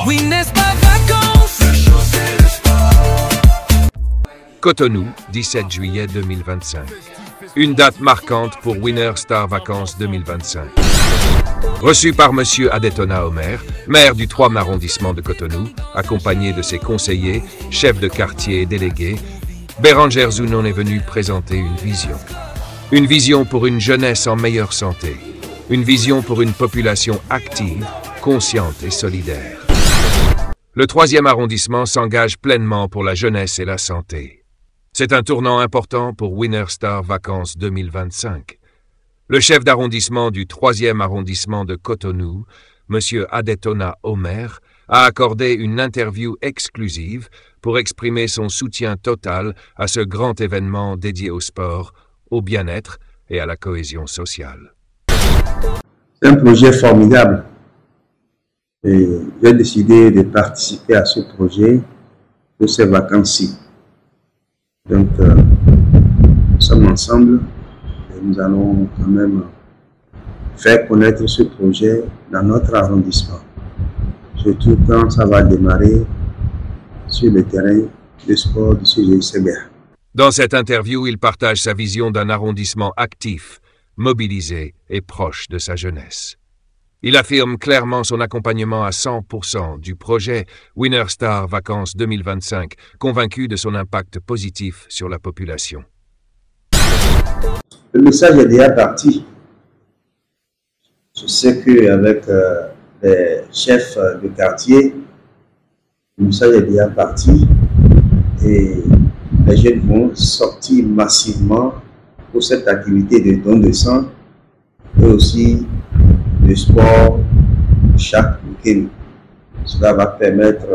Winner Star Vacances. Cotonou, 17 juillet 2025. Une date marquante pour Winner Star Vacances 2025. Reçu par Monsieur Adetona Omer, maire du 3e arrondissement de Cotonou, accompagné de ses conseillers, chefs de quartier et délégués, Béranger Zounon est venu présenter une vision. Une vision pour une jeunesse en meilleure santé. Une vision pour une population active, consciente et solidaire. Le 3e arrondissement s'engage pleinement pour la jeunesse et la santé. C'est un tournant important pour Winner Star Vacances 2025. Le chef d'arrondissement du 3e arrondissement de Cotonou, M. Adetona Omer, a accordé une interview exclusive pour exprimer son soutien total à ce grand événement dédié au sport, au bien-être et à la cohésion sociale. C'est un projet formidable et j'ai décidé de participer à ce projet pour ces vacances-ci. Donc, nous sommes ensemble et nous allons quand même faire connaître ce projet dans notre arrondissement. Surtout quand ça va démarrer sur le terrain de sport du CGCBA. Dans cette interview, il partage sa vision d'un arrondissement actif, mobilisé et proche de sa jeunesse. Il affirme clairement son accompagnement à 100% du projet Winner Star Vacances 2025, convaincu de son impact positif sur la population. Le message est déjà parti. Je sais qu'avec les chefs de quartier, le message est déjà parti et les jeunes vont sortir massivement pour cette activité de don de sang et aussi de sport chaque week-end. Cela va permettre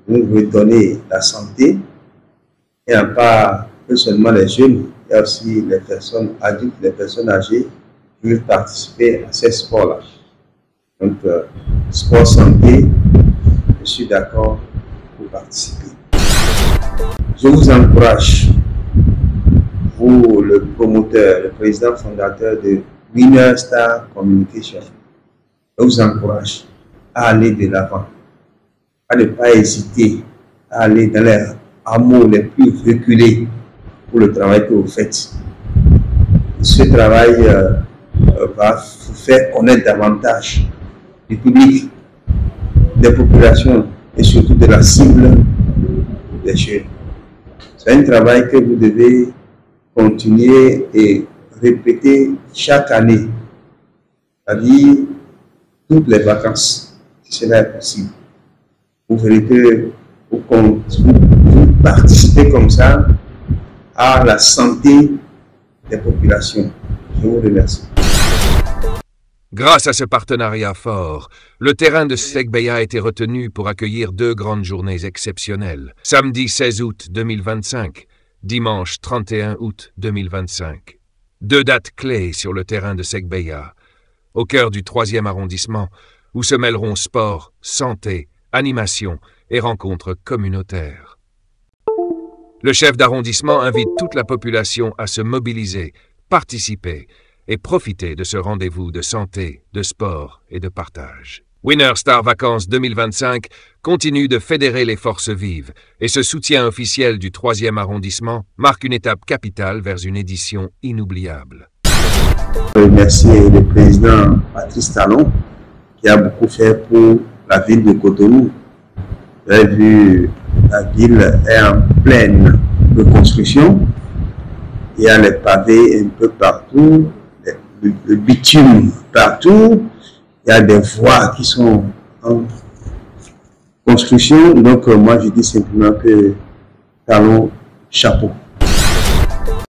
de nous redonner la santé et en pas seulement les jeunes, il y a aussi les personnes adultes, les personnes âgées qui veulent participer à ces sports-là. Donc, sport santé, je suis d'accord pour participer. Je vous encourage, vous le promoteur, le président fondateur de Winner Star Communication, je vous encourage à aller de l'avant, à ne pas hésiter à aller dans les hameaux les plus reculés pour le travail que vous faites. Ce travail va vous faire connaître davantage du public, des populations et surtout de la cible des jeunes. C'est un travail que vous devez continuer et répéter chaque année, c'est-à-dire toutes les vacances, si cela est possible. Vous verrez que vous participez comme ça à la santé des populations. Je vous remercie. Grâce à ce partenariat fort, le terrain de Segbeya a été retenu pour accueillir 2 grandes journées exceptionnelles. Samedi 16 août 2025, dimanche 31 août 2025. 2 dates clés sur le terrain de Segbeya, au cœur du 3e arrondissement, où se mêleront sport, santé, animation et rencontres communautaires. Le chef d'arrondissement invite toute la population à se mobiliser, participer et profiter de ce rendez-vous de santé, de sport et de partage. Winner Star Vacances 2025 continue de fédérer les forces vives et ce soutien officiel du 3e arrondissement marque une étape capitale vers une édition inoubliable. Je remercie le président Patrice Talon qui a beaucoup fait pour la ville de Cotonou. Vous avez vu, la ville est en pleine reconstruction. Il y a les pavés un peu partout, le bitume partout. Il y a des voies qui sont en construction. Donc, moi, je dis simplement que Talon, chapeau.